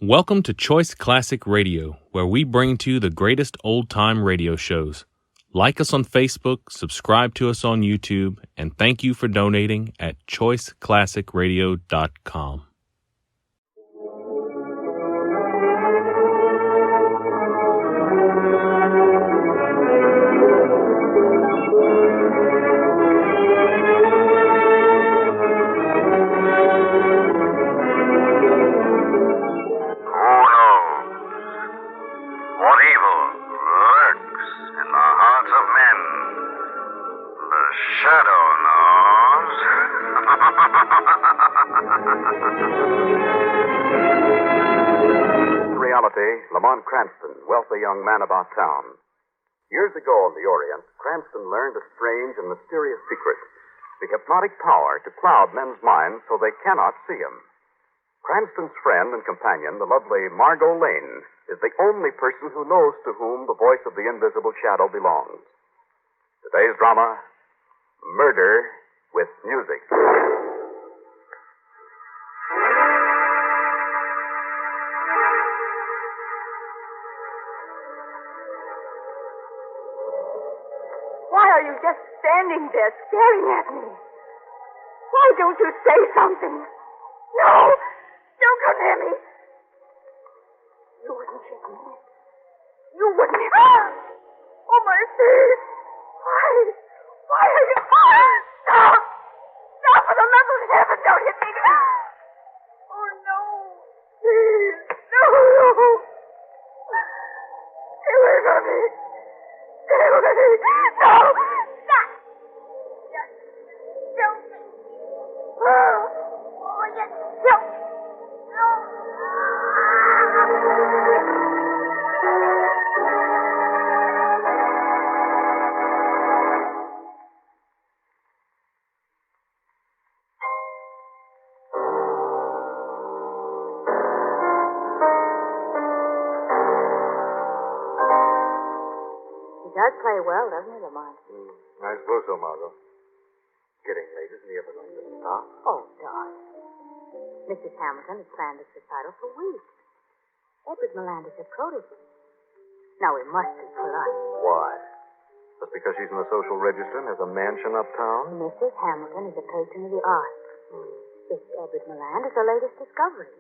Welcome to Choice Classic Radio, where we bring to you the greatest old-time radio shows. Like us on Facebook, subscribe to us on YouTube, and thank you for donating at choiceclassicradio.com. Lamont Cranston, wealthy young man about town. Years ago in the Orient, Cranston learned a strange and mysterious secret, the hypnotic power to cloud men's minds so they cannot see him. Cranston's friend and companion, the lovely Margot Lane, is the only person who knows to whom the voice of the invisible shadow belongs. Today's drama, Murder with Music. Just standing there staring at me. Why don't you say something? No! Don't come near me. You wouldn't hit me. You wouldn't hit me. Oh, my face. Why? Why are you... Stop! Stop, for the love of heaven, don't hit me. Oh, no. Please. No. Stay away from me. Stay away. No! He does play well, doesn't he, Lamont? I suppose so, Margot. Getting late, isn't he ever going to stop? Oh, darling. Mrs. Hamilton has planned this recital for weeks. Edward Milland is her protege. Now, we must be polite. Why? Just because she's in the social register and has a mansion uptown? Mrs. Hamilton is a patron of the arts. This Edward Milland is her latest discovery.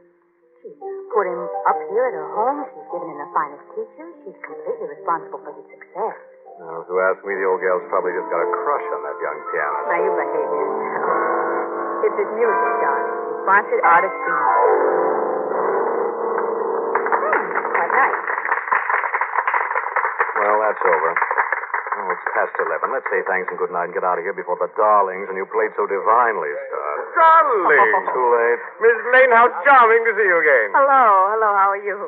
She's put him up here at her home. She's given him the finest teachers. She's completely responsible for his success. Now, if you ask me, the old gal's probably just got a crush on that young pianist. Now, you behave yourself. It's his music, darling. He's sponsored artist for you. Quite nice. Well, that's over. Oh, it's past 11. Let's say thanks and good night and get out of here before the darlings and you played so divinely start. Darling! Too late. Miss Lane, how charming to see you again. Hello, how are you?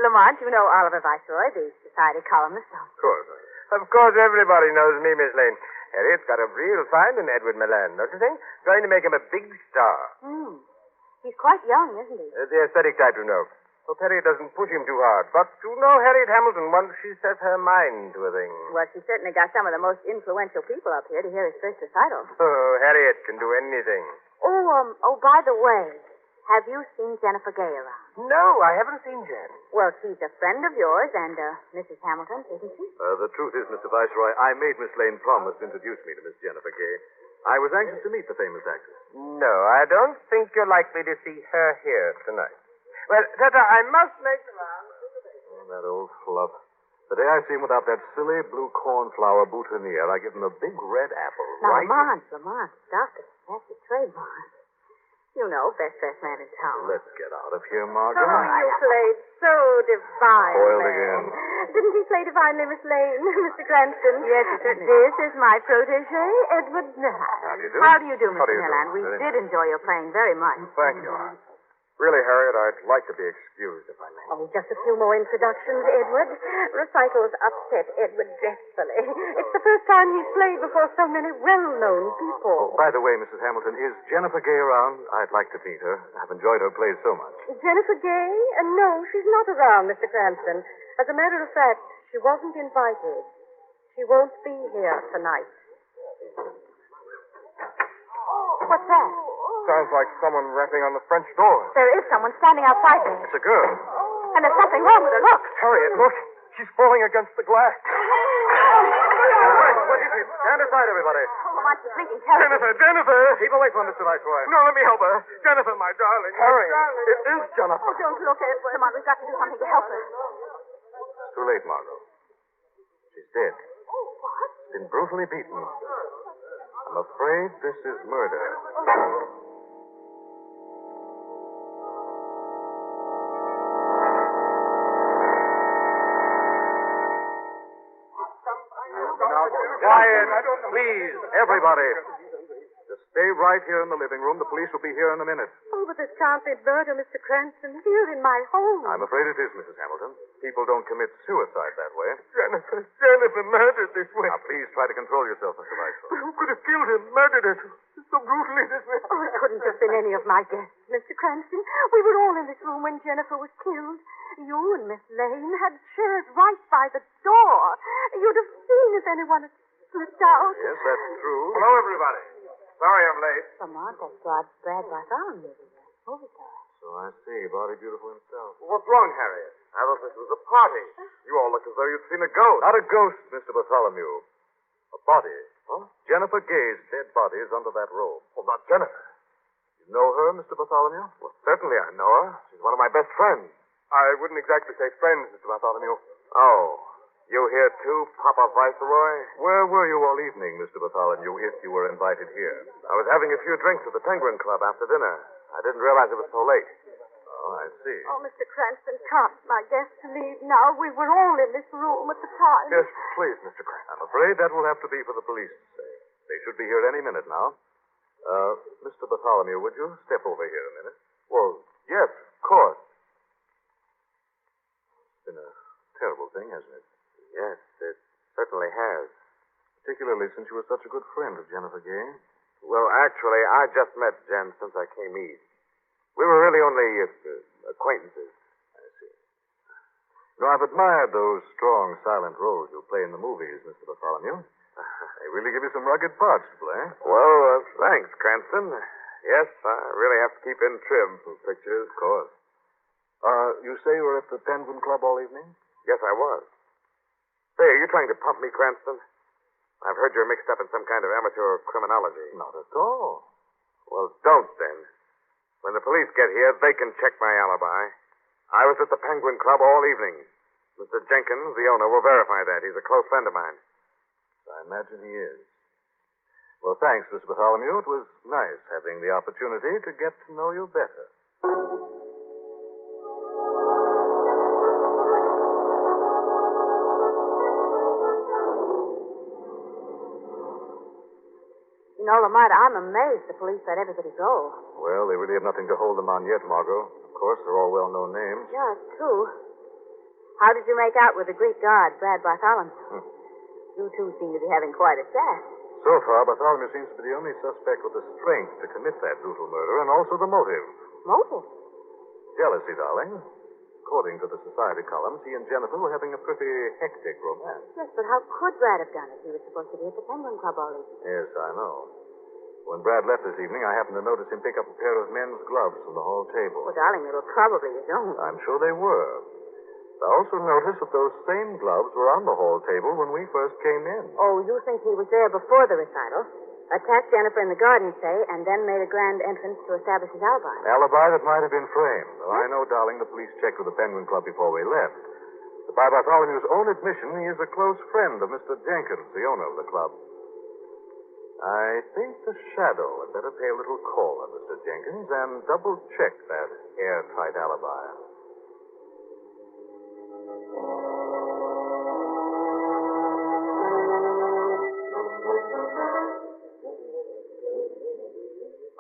Lamont, you know Oliver Viceroy, the society columnist. Of course, everybody knows me, Miss Lane. Harriet's got a real find in Edward Milland, don't you think? Trying to make him a big star. He's quite young, isn't he? The aesthetic type, you know. Hope Harriet doesn't push him too hard. But you know Harriet Hamilton, once she sets her mind to a thing. Well, she certainly got some of the most influential people up here to hear his first recital. Oh, Harriet can do anything. Oh, by the way, have you seen Jennifer Gay around? No, I haven't seen Jen. Well, she's a friend of yours and, Mrs. Hamilton, isn't she? The truth is, Mr. Viceroy, I made Miss Lane promise to introduce me to Miss Jennifer Gay. I was anxious to meet the famous actress. No, I don't think you're likely to see her here tonight. Well, Tata, I must make the round. Oh, that old fluff. The day I see him without that silly blue cornflower boutonniere, I give him a big red apple. Now, Right? Lamont, stop it. That's a trademark. You know, best man in town. Let's get out of here, Margot. Oh, you played so divinely. Spoiled again. Didn't he play divinely, Miss Lane, Mr. Cranston? Yes, he certainly did. This is my protege, Edward Milland. How do you do? How do you do, How Mr. do you do? Milland? We did enjoy your playing very much. Thank you. Really, Harriet, I'd like to be excused, if I may. Oh, just a few more introductions, Edward. Recitals upset Edward dreadfully. It's the first time he's played before so many well-known people. Oh, by the way, Mrs. Hamilton, is Jennifer Gay around? I'd like to meet her. I've enjoyed her plays so much. Jennifer Gay? No, she's not around, Mr. Cranston. As a matter of fact, she wasn't invited. She won't be here tonight. What's that? sounds like someone rapping on the French door. There is someone standing outside there. It's a girl. And there's something wrong with her. Look. Harriet, look. She's falling against the glass. What is it? Stand aside, everybody. Oh, Lamont, she's bleeding terribly. Jennifer! Keep away from Mr. Viceroy. No, let me help her. Jennifer, my darling. Harriet, it is Jennifer. Oh, don't look, Edward. Lamont, we've got to do something to help her. It's too late, Margot. She's dead. What? Been brutally beaten. I'm afraid this is murder. Quiet, please, everybody. Just stay right here in the living room. The police will be here in a minute. Oh, but this can't be murder, Mr. Cranston. Here in my home. I'm afraid it is, Mrs. Hamilton. People don't commit suicide that way. Jennifer murdered this way. Now, please try to control yourself, Mr. Viceroy. Who could have killed him, murdered her so brutally this way? Oh, it couldn't have been any of my guests, Mr. Cranston. We were all in this room when Jennifer was killed. You and Miss Lane had chairs right by the door. You'd have seen if anyone had slipped out. Yes, that's true. Hello, everybody. Sorry I'm late. Lamont, that's Brad Bartholomew, the movie star. So I see. Body beautiful himself. What's wrong, Harriet? I thought this was a party. You all look as though you'd seen a ghost. Not a ghost, Mr. Bartholomew. A body. Huh? Jennifer Gay's dead body is under that robe. Well, not Jennifer. You know her, Mr. Bartholomew? Well, certainly I know her. She's one of my best friends. I wouldn't exactly say friends, Mr. Bartholomew. Oh. You here too, Papa Viceroy? Where were you all evening, Mr. Bartholomew, if you were invited here? I was having a few drinks at the Penguin Club after dinner. I didn't realize it was so late. Oh, I see. Oh, Mr. Cranston, can't my guests leave now? We were all in this room at the time. Yes, please, Mr. Cranston. I'm afraid that will have to be for the police to say. They should be here any minute now. Mr. Bartholomew, would you step over here a minute? Well, yes, of course. It's been a terrible thing, hasn't it? Yes, it certainly has. Particularly since you were such a good friend of Jennifer Gay. Well, actually, I just met Jen since I came east. We were really only acquaintances. I see. You know, I've admired those strong, silent roles you play in the movies, Mr. Bartholomew. They really give you some rugged parts to play. Well, thanks, Cranston. Yes, I really have to keep in trim for pictures. Of course. You say you were at the Penguin Club all evening? Yes, I was. Say, are you trying to pump me, Cranston? I've heard you're mixed up in some kind of amateur criminology. Not at all. Well, don't then. When the police get here, they can check my alibi. I was at the Penguin Club all evening. Mr. Jenkins, the owner, will verify that. He's a close friend of mine. I imagine he is. Well, thanks, Mr. Bartholomew. It was nice having the opportunity to get to know you better. You know, Lamont, I'm amazed the police let everybody go. Well, they really have nothing to hold them on yet, Margot. Of course, they're all well-known names. Yeah, it's true. How did you make out with the Greek guard, Brad Bartholomew? You two seem to be having quite a chat. So far, Bartholomew seems to be the only suspect with the strength to commit that brutal murder, and also the motive. Motive? Jealousy, darling. According to the society columns, he and Jennifer were having a pretty hectic romance. Yes, but how could Brad have done it? He was supposed to be at the Penguin Club all evening. Yes, I know. When Brad left this evening, I happened to notice him pick up a pair of men's gloves from the hall table. Well, darling, they were probably his own. I'm sure they were. I also noticed that those same gloves were on the hall table when we first came in. Oh, you think he was there before the recital? Attacked Jennifer in the garden, say, and then made a grand entrance to establish his alibi. Alibi that might have been framed. Though I know, darling, the police checked with the Penguin Club before we left. But by Bartholomew's own admission, he is a close friend of Mr. Jenkins, the owner of the club. I think the Shadow had better pay a little call on Mr. Jenkins and double-check that airtight alibi.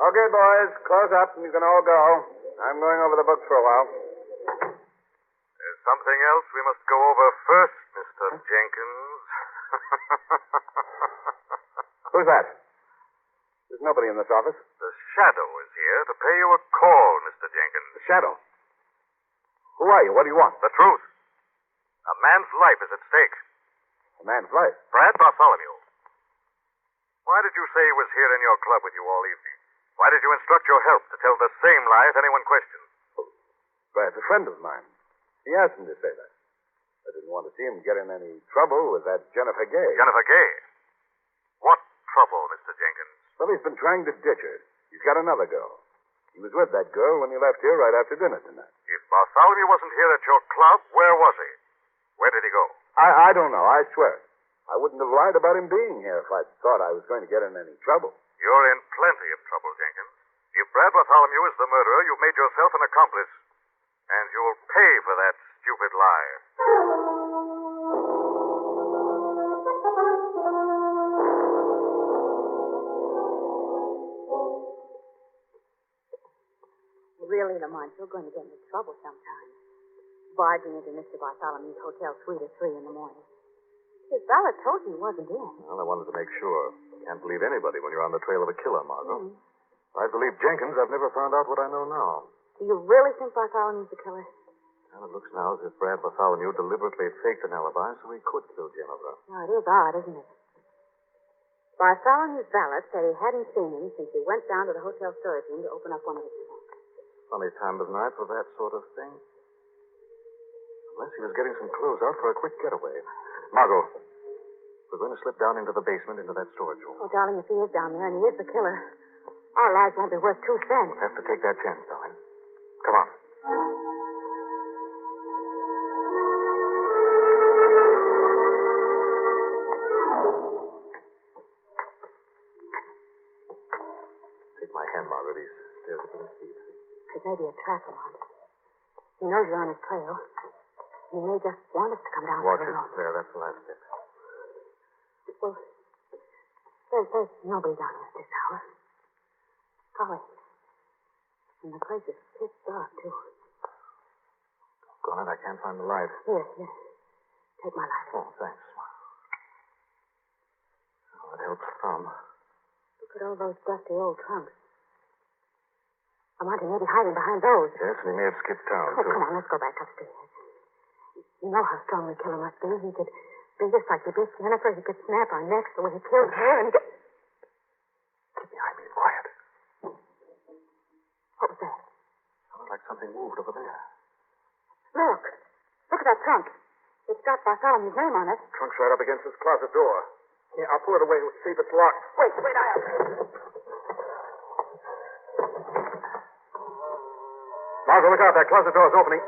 Okay, boys, close up and you can all go. I'm going over the books for a while. There's something else we must go over first, Mr. Jenkins. Who's that? There's nobody in this office. The Shadow is here to pay you a call, Mr. Jenkins. The Shadow? Who are you? What do you want? The truth. A man's life is at stake. A man's life. Brad Bartholomew. Why did you say he was here in your club with you all evening? Why did you instruct your help to tell the same lie if anyone questioned? Brad's a friend of mine. He asked me to say that. I didn't want to see him get in any trouble with that Jennifer Gay. Jennifer Gay? What trouble, Mr. Jenkins? Well, he's been trying to ditch her. He's got another girl. He was with that girl when he left here right after dinner tonight. If Bartholomew wasn't here at your club, where was he? Where did he go? I don't know, I swear. I wouldn't have lied about him being here if I'd thought I was going to get in any trouble. You're in plenty of trouble, Jenkins. If Brad Bartholomew is the murderer, you've made yourself an accomplice. And you'll pay for that stupid lie. Really, Lamont, you're going to get into trouble sometime. Barging into Mr. Bartholomew's hotel suite at 3 in the morning. His valet told you he wasn't in. Well, I wanted to make sure. Can't believe anybody when you're on the trail of a killer, Margot. I believe Jenkins. I've never found out what I know now. Do you really think Bartholomew's the killer? Well, it looks now as if Brad Bartholomew deliberately faked an alibi so he could kill Jennifer. Well, it is odd, isn't it? Bartholomew's valet said he hadn't seen him since he went down to the hotel storage room to open up one of his trunks. Funny time of night for that sort of thing. Unless he was getting some clothes out for a quick getaway. Margot, we're going to slip down into the basement into that storage room. Oh, darling, if he is down there and he is the killer, our lives won't be worth 2 cents. We'll have to take that chance, darling. Come on. Take my hand, Margaret. These stairs are pretty steep. It may be a trap, Lamont. He knows you're on his trail. He may just want us to come down Watch to it. the road. There, that's the last step. Well, there's nobody down here at this hour. Golly. And the place is pitch dark, too. Gone it. I can't find the light. Here. Take my light. Oh, thanks. Oh, it helps some. Look at all those dusty old trunks. Lamont, he may be hiding behind those. Yes, and he may have skipped town, Oh, too. come on, let's go back upstairs. You know how strong the killer must be. He could beat us like he beat Jennifer. He could snap our necks the way he killed her and get... Keep behind me and quiet. What was that? Sounded like something moved over there. Look. Look at that trunk. It's got Bartholomew's name on it. Trunk's right up against this closet door. Yeah, I'll pull it away and see if it's locked. Wait, I'll... Margot, look out. That closet door's opening.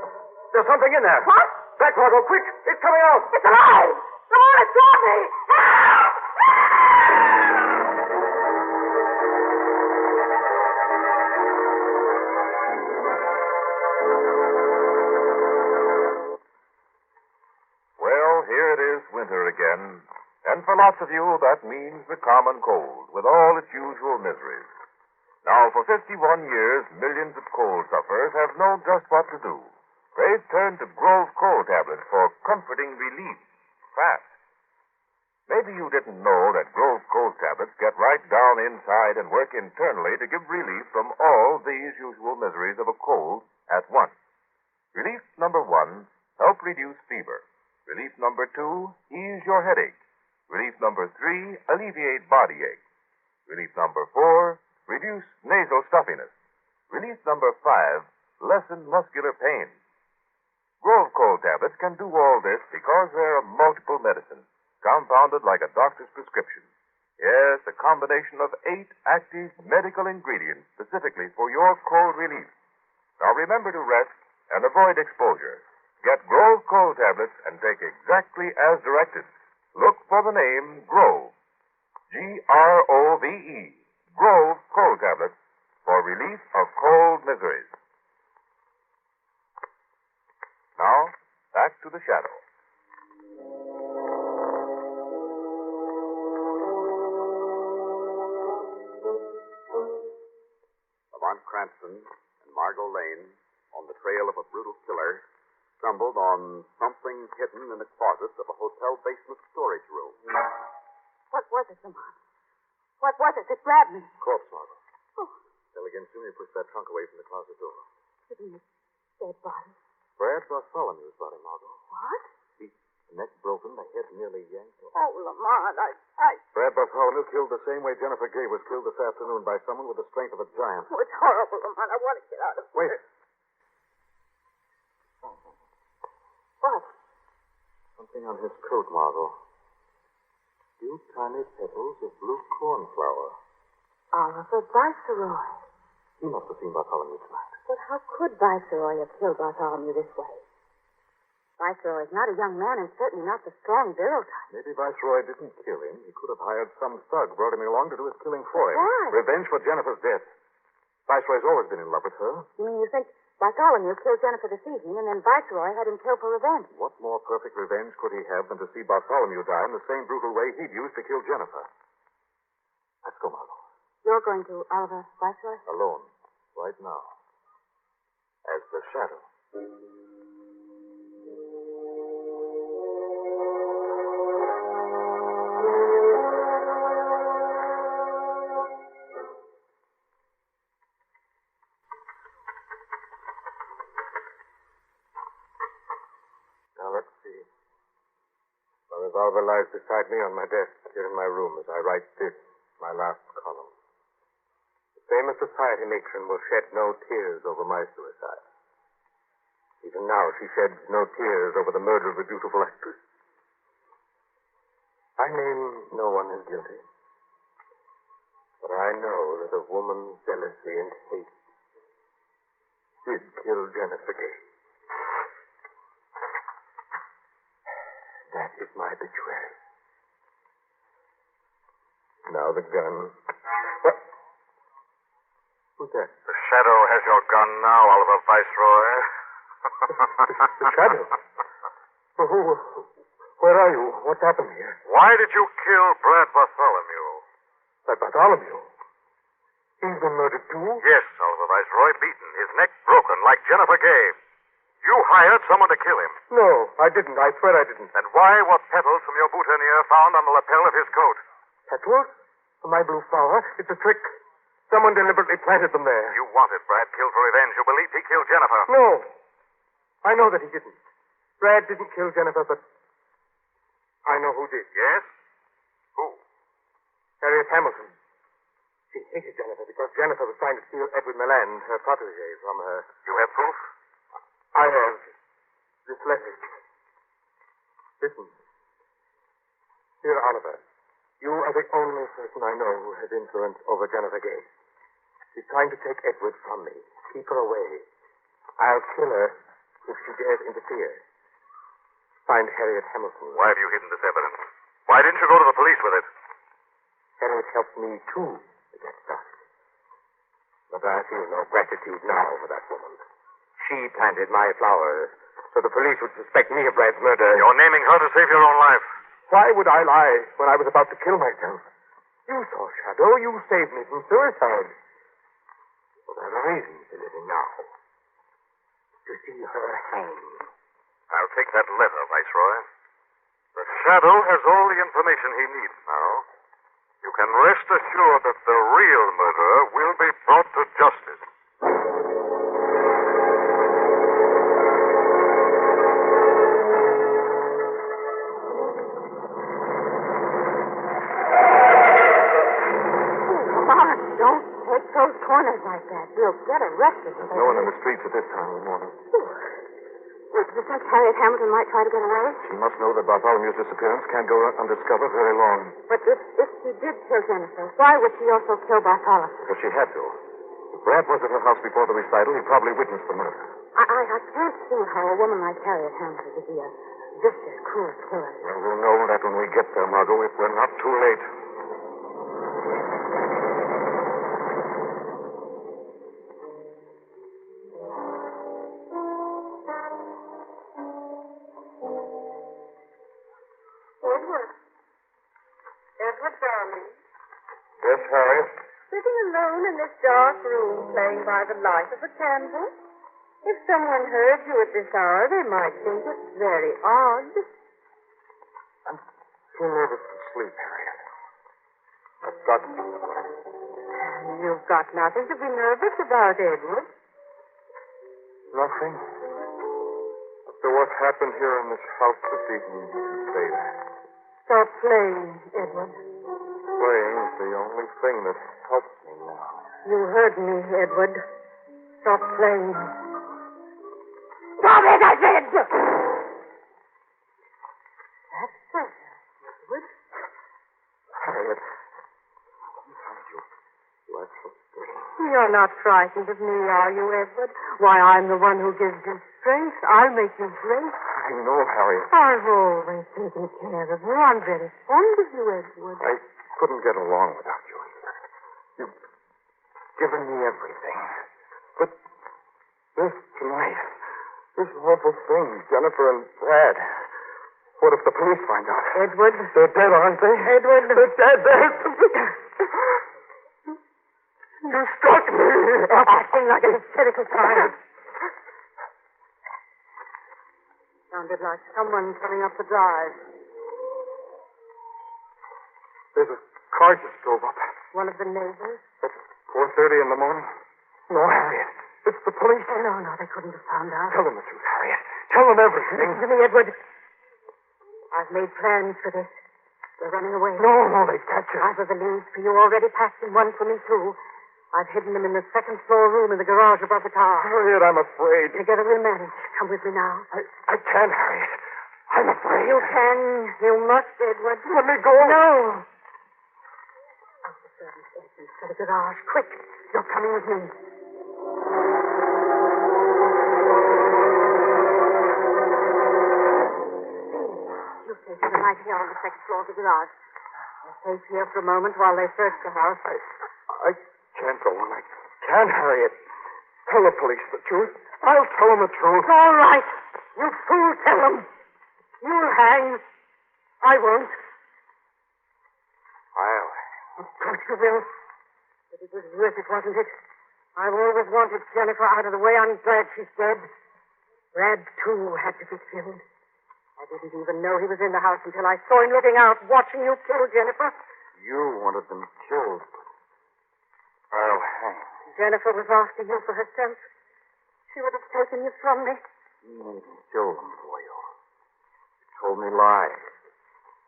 There's something in there. What? Back, Margot, quick. It's coming out. It's alive! Lamont, it's got me! Help! Well, here it is, winter again. And for lots of you, that means the common cold, with all its usual miseries. Now, for 51 years, millions of cold sufferers have known just what to do. They've turned to Grove cold tablets for comforting relief, fast. Maybe you didn't know that Grove cold tablets get right down inside and work internally to give relief from all these usual miseries of a cold at once. Relief number 1, help reduce fever. Relief number 2, ease your headache. Relief number 3, alleviate body ache. Relief number 4, reduce nasal stuffiness. Relief number 5, lessen muscular pain. Grove cold tablets can do all this because they're a multiple medicine, compounded like a doctor's prescription. Yes, a combination of 8 active medical ingredients specifically for your cold relief. Now remember to rest and avoid exposure. Get Grove cold tablets and take exactly as directed. Look for the name Grove. Grove. Grove cold tablets for relief of cold miseries. Now, back to the shadow. Lamont Cranston and Margot Lane, on the trail of a brutal killer, stumbled on something hidden in the closet of a hotel basement storage room. What was it, Lamont? What was it that grabbed me? Corpse, Margot. Oh, Tell again soon you push that trunk away from the closet door. isn't it dead body? Brad Bartholomew's body, Margot. What? He Neck broken, the head nearly yanked off. Oh, Lamont, Brad Bartholomew killed the same way Jennifer Gay was killed this afternoon by someone with the strength of a giant. Oh, it's horrible, Lamont. I want to get out of Wait. here. What? Something on his coat, Margot. Few tiny petals of blue cornflower. Oliver Viceroy. He must have seen Bartholomew tonight. But how could Viceroy have killed Bartholomew this way? Viceroy is not a young man and certainly not the strong, virile type. Maybe Viceroy didn't kill him. He could have hired some thug, brought him along to do his killing for him. Why? Revenge for Jennifer's death. Viceroy's always been in love with her. You mean you think Bartholomew killed Jennifer this evening and then Viceroy had him killed for revenge? What more perfect revenge could he have than to see Bartholomew die in the same brutal way he'd used to kill Jennifer? Let's go, Margot. You're going to Oliver Viceroy? Alone. Right now. As the shadow. Now, let's see. My revolver lies beside me on my desk here in my room as I write this, my last column. The famous society matron will shed no tears over my suicide. Even now, she sheds no tears over the murder of a beautiful actress. I name no one as guilty. But I know that a woman's jealousy and hate did kill Jennifer Gay. That is my obituary. Now the gun. What? Who's that? The shadow has your gun now, Oliver Viceroy. The shadow? Where are you? What's happened here? Why did you kill Brad Bartholomew? That Bartholomew. He's been murdered too? Yes, Oliver Viceroy, beaten, his neck broken like Jennifer Gay. You hired someone to kill him. No, I didn't. I swear I didn't. Then why were petals from your boutonniere found on the lapel of his coat? Petals? My blue flower? It's a trick. Someone deliberately planted them there. You wanted Brad killed for revenge. You believed he killed Jennifer. No. I know that he didn't. Brad didn't kill Jennifer, but I know who did. Yes? Who? Harriet Hamilton. She hated Jennifer because Jennifer was trying to steal Edward Milland, her protege, from her. You have proof? I have this letter. Listen. Dear Oliver, you are the only person I know who has influence over Jennifer Gay. She's trying to take Edward from me. Keep her away. I'll kill her if she dares interfere. Find Harriet Hamilton. Why have you hidden this evidence? Why didn't you go to the police with it? Harriet helped me, too, to get started. But I feel no gratitude now for that woman. She planted my flowers, so the police would suspect me of Brad's murder. You're naming her to save your own life. Why would I lie when I was about to kill myself? You saw Shadow. You saved me from suicide. Well, there's a reason for living now. To see her hang. I'll take that letter, Viceroy. The Shadow has all the information he needs now. You can rest assured that the real murderer will be brought to justice. Don't take those corners like that. You'll get arrested. No one in the streets at this time of the morning. Would you think Harriet Hamilton might try to get away? She must know that Bartholomew's disappearance can't go undiscovered very long. But if she did kill Jennifer, why would she also kill Bartholomew? Because she had to. If Brad was at her house before the recital, he probably witnessed the murder. I can't see how a woman like Harriet Hamilton could be a vicious, cruel killer. Well, we'll know that when we get there, Margot, if we're not too late. Edward darling. Yes, Harriet? Sitting alone in this dark room playing by the light of a candle. If someone heard you at this hour, they might think it very odd. I'm too nervous to sleep, Harriet. I've got to think about it. You've got nothing to be nervous about, Edward. Nothing. What's the what happened here in this house this evening, you can say that. Stop playing, Edward. Playing's the only thing that helps me now. You heard me, Edward. Stop playing. Stop it, I said! That's better, Edward. Harriet, sometimes you act so strange. You're not frightened of me, are you, Edward? Why, I'm the one who gives you strength. I'll make you great. I know, Harriet. I've always taken care of you. I'm very fond of you, Edward. I couldn't get along without you. You've given me everything. But this tonight, this awful thing, Jennifer and Brad. What if the police find out? Edward. They're dead, aren't they? Edward. They're dead. You struck me. Acting like an hysterical child. Sounded like someone coming up the drive. There's a car just drove up. One of the neighbors? At 4:30 in the morning. No, Harriet. It's the police. Oh, no, they couldn't have found out. Tell them the truth, Harriet. Tell them everything. Listen to me, Edward. I've made plans for this. They're running away. No, they catch us. I've the leads for you already packed and one for me, too. I've hidden them in the second floor room in the garage above the car. Harriet, I'm afraid. Together we'll manage. Come with me now. I can't, Harriet. I'm afraid. You can. You must, Edward. Let me go. No. Out the servant's entrance to the garage. Quick. You're coming with me. You stay for the night here on the second floor of the garage. We're safe here for a moment while they search the house. I can't go on. I can't, Harriet. Tell the police the truth. I'll tell them the truth. All right. You fool, tell them. You'll hang. I won't. Of course you will. But it was worth it, wasn't it? I've always wanted Jennifer out of the way. I'm glad she's dead. Brad, too, had to be killed. I didn't even know he was in the house until I saw him looking out, watching you kill Jennifer. You wanted them killed. I'll hang. Jennifer was after you for herself. She would have taken you from me. You made me kill them for you. You told me lies.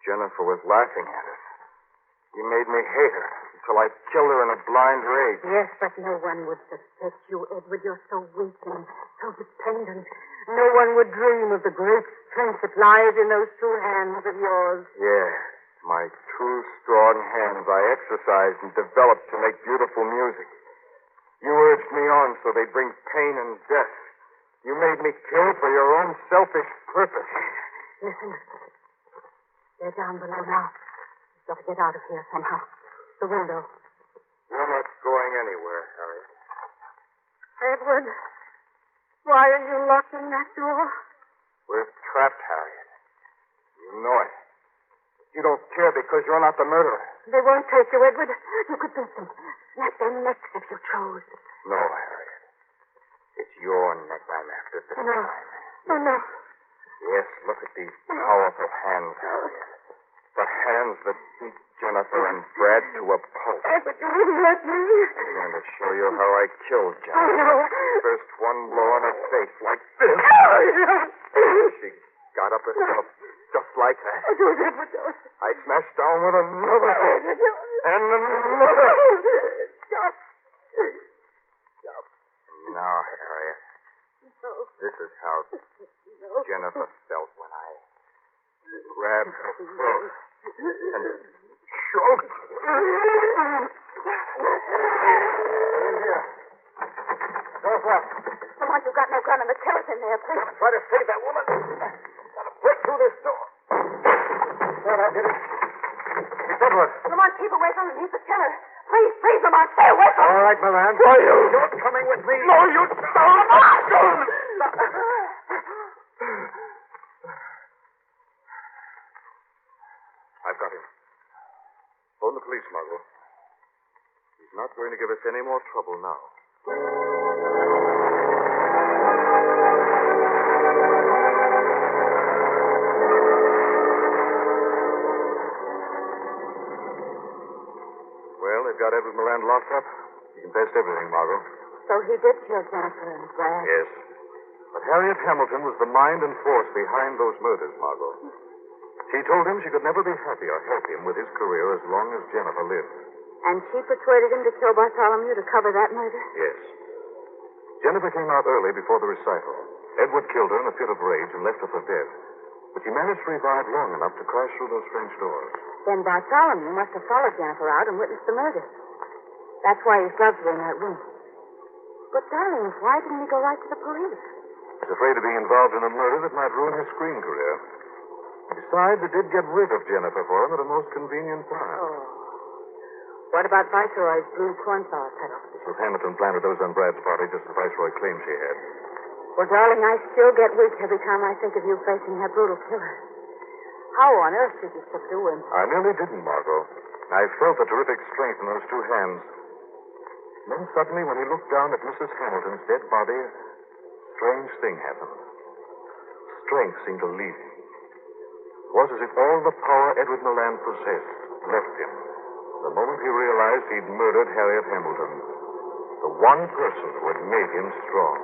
Jennifer was laughing at us. You made me hate her until I killed her in a blind rage. Yes, but no one would suspect you, Edward. You're so weak and so dependent. No one would dream of the great strength that lies in those two hands of yours. Yes, my two strong hands I exercised and developed to make beautiful music. You urged me on so they'd bring pain and death. You made me kill for your own selfish purpose. Listen. They're down below now. We've got to get out of here somehow. The window. You're not going anywhere, Harriet. Edward, why are you locked in that door? We're trapped, Harriet. You know it. You don't care because you're not the murderer. They won't take you, Edward. You could beat them. Snap their necks if you chose. No, Harriet. It's your neck I'm after this time. Oh, no. Yes, look at these powerful hands, Harriet. The hands that beat Jennifer and Brad to a pulp. Edward, you wouldn't let me. I'm going to show you how I killed Jennifer. Oh, no. First one blow on her face, like this. She got up herself, just like that. Oh, do it, Edward. I smashed down with another hit. And another. Stop. Now, Harriet, this is how Jennifer felt when I grabbed her throat and choked her. In here. Don't what? Come on, you've got no gun and the killer's in there, please. Try to save that woman. Gotta break through this door. There, I did it. It's Edward. Lamont, keep away from him. He's the killer. Please, Lamont, stay away from him. All right, Milan. Why, you're coming with me. No, you don't. I've got him. Phone the police, Margot. He's not going to give us any more trouble now. Well, they've got Edward Moran locked up. He confessed everything, Margot. So he did kill Jennifer and Brad. Yes. But Harriet Hamilton was the mind and force behind those murders, Margot. She told him she could never be happy or help him with his career as long as Jennifer lived. And she persuaded him to kill Bartholomew to cover that murder? Yes. Jennifer came out early before the recital. Edward killed her in a fit of rage and left her for dead. But she managed to revive long enough to crash through those French doors. Then Bartholomew must have followed Jennifer out and witnessed the murder. That's why his gloves were in that room. But, darling, why didn't he go right to the police? He was afraid of being involved in a murder that might ruin his screen career. Besides, it did get rid of Jennifer for him at a most convenient time. Oh. What about Viceroy's blue cornflower petals? Mrs. Hamilton planted those on Brad's party just as Viceroy claimed she had. Well, darling, I still get weak every time I think of you facing that brutal killer. How on earth did you subdue him? I nearly didn't, Margot. I felt the terrific strength in those two hands. Then suddenly, when he looked down at Mrs. Hamilton's dead body, a strange thing happened. Strength seemed to leave him. It was as if all the power Edward Milan possessed left him the moment he realized he'd murdered Harriet Hamilton, the one person who had made him strong.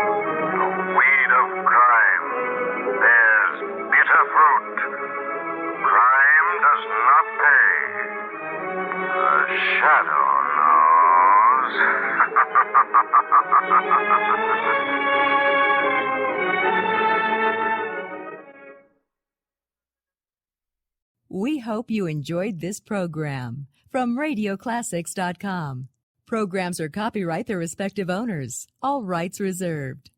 Weed of crime bears bitter fruit. Crime does not pay. The shadow knows. We hope you enjoyed this program from RadioClassics.com. Programs are copyright their respective owners. All rights reserved.